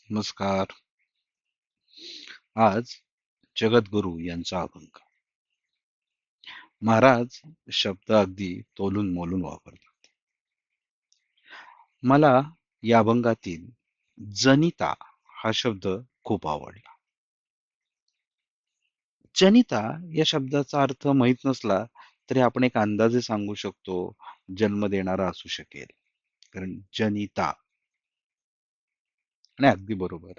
नमस्कार. आज जगद्गुरू यांचा अभंग. महाराज शब्द अगदी तोलून मोलून वापरतात. मला या अभंगातील जनिता हा शब्द खूप आवडला. जनिता या शब्दाचा अर्थ माहीत नसला तरी आपण एक अंदाजे सांगू शकतो, जन्म देणारा असू शकेल. कारण जनिता आणि अगदी बरोबर.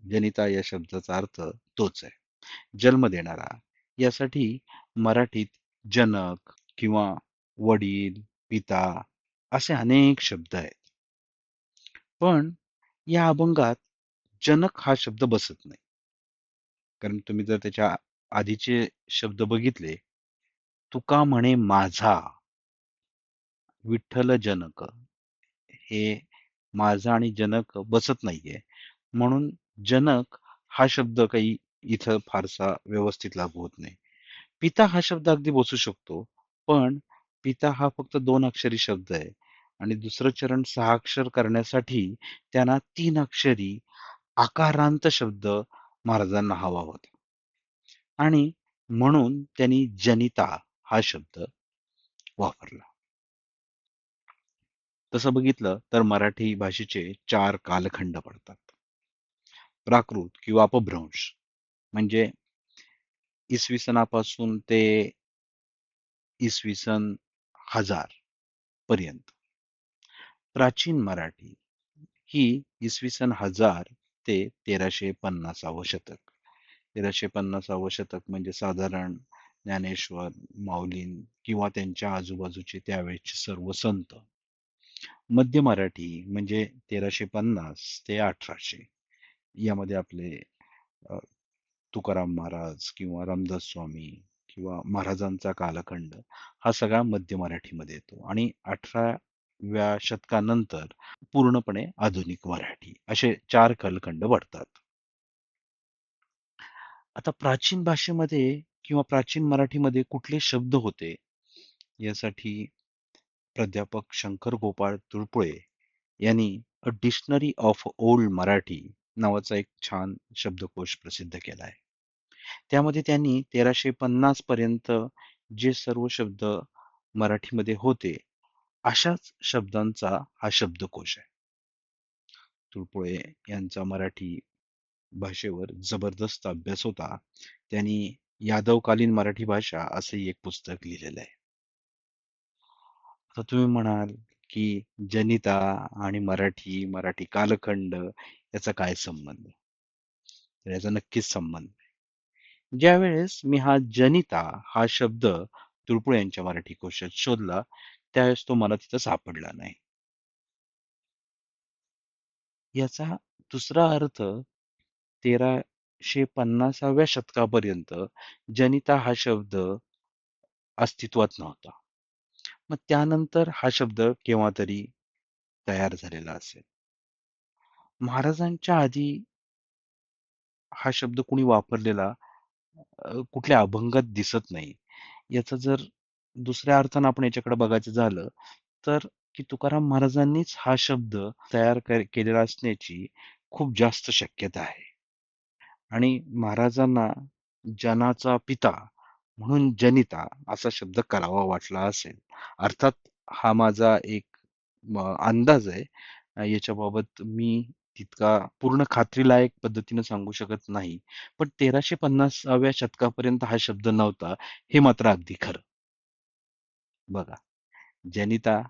जनिता या शब्दाचा अर्थ तोच आहे. जन्म देणारा. यासाठी मराठीत जनक किंवा वडील, पिता असे अनेक शब्द आहेत. पण या अभंगात जनक हा शब्द बसत नाही. कारण तुम्ही जर त्याच्या आधीचे शब्द बघितले, तुका म्हणे माझा, विठ्ठल जनक. हे माझा आणि जनक बसत नाहीये. म्हणून जनक हा शब्द काही इथं फारसा व्यवस्थित लागू होत नाही. पिता हा शब्द अगदी बसू शकतो, पण पिता हा फक्त 2 अक्षरी शब्द आहे आणि दुसरं चरण 6 अक्षर करण्यासाठी त्यांना 3 अक्षरी आकारांत शब्द महाराजांना हवा होता आणि म्हणून त्यांनी जनिता हा शब्द वापरला. तसं बघितलं तर मराठी भाषेचे 4 कालखंड पडतात. प्राकृत किंवा अपभ्रंश म्हणजे इसवी सनापासून ते इसवी सन 1000 पर्यंत. प्राचीन मराठी ही इसवी सन 1000 ते 1350 शतक. 1350 शतक म्हणजे साधारण ज्ञानेश्वर, माऊलीं किंवा त्यांच्या आजूबाजूचे त्यावेळेचे सर्व संत. मध्य मराठी म्हणजे 1350 ते 1800 यामध्ये आपले अ, तुकाराम महाराज किंवा रामदास स्वामी किंवा महाराजांचा कालखंड हा सगळा मध्य मराठीमध्ये येतो आणि 18व्या शतकानंतर पूर्णपणे आधुनिक मराठी असे 4 कालखंड पडतात. आता प्राचीन भाषेमध्ये किंवा प्राचीन मराठीमध्ये कुठले शब्द होते यासाठी प्राध्यापक शंकर गोपाळ तुळपुळे यांनी a dictionary of old Marathi नावाचा एक छान शब्दकोश प्रसिद्ध केला आहे. त्यामध्ये त्यांनी 1350 पर्यंत जे सर्व शब्द मराठीमध्ये होते, अशाच शब्दांचा हा शब्दकोश आहे. तुळपुळे यांचा मराठी भाषेवर जबरदस्त अभ्यास होता. त्यांनी यादवकालीन मराठी भाषा असंही एक पुस्तक लिहिलेलं आहे. आता तुम्ही म्हणाल, की जनिता आणि मराठी, मराठी कालखंड याचा काय संबंध? तर याचा नक्कीच संबंध आहे. ज्यावेळेस मी हा जनिता हा शब्द तुळपुळे यांच्या मराठी कोशात शोधला, त्यावेळेस तो मला तिथं सापडला नाही. याचा दुसरा अर्थ 1350व्या शतकापर्यंत जनिता हा शब्द अस्तित्वात नव्हता. मग त्यानंतर हा शब्द केव्हा तरी तयार झालेला असेल. महाराजांच्या आधी हा शब्द कुणी वापरलेला कुठल्या अभंगात दिसत नाही. याचा जर दुसऱ्या अर्थानं आपण याच्याकडे बघायचं झालं, तर की तुकाराम महाराजांनीच हा शब्द तयार केलेला असण्याची खूप जास्त शक्यता आहे. आणि महाराजांना जनाचा पिता म्हणून जनिता असा शब्द करावा वाटला असेल. अर्थात हा माझा एक अंदाज आहे. याच्याबाबत मी तितका पूर्ण खात्रीलायक पद्धतीने सांगू शकत नाही. पण 1350व्या शतकापर्यंत हा शब्द नव्हता, हे मात्र अगदी खरं. बघा, जनिता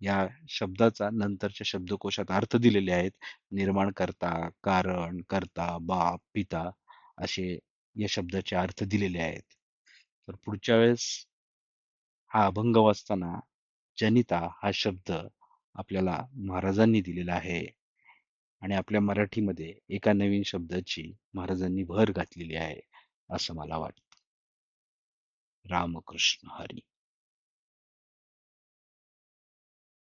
या शब्दाचा नंतरच्या शब्दकोशात अर्थ दिलेले आहेत. निर्माणकर्ता, कारण, कर्ता, बाप, पिता असे या शब्दाचे अर्थ दिलेले आहेत. तर पुढच्या वेळेस हा अभंग वाचताना जनिता हा शब्द आपल्याला महाराजांनी दिलेला आहे आणि आपल्या मराठीमध्ये एका नवीन शब्दाची महाराजांनी भर घातलेली आहे, असं मला वाटतं. रामकृष्ण हरी.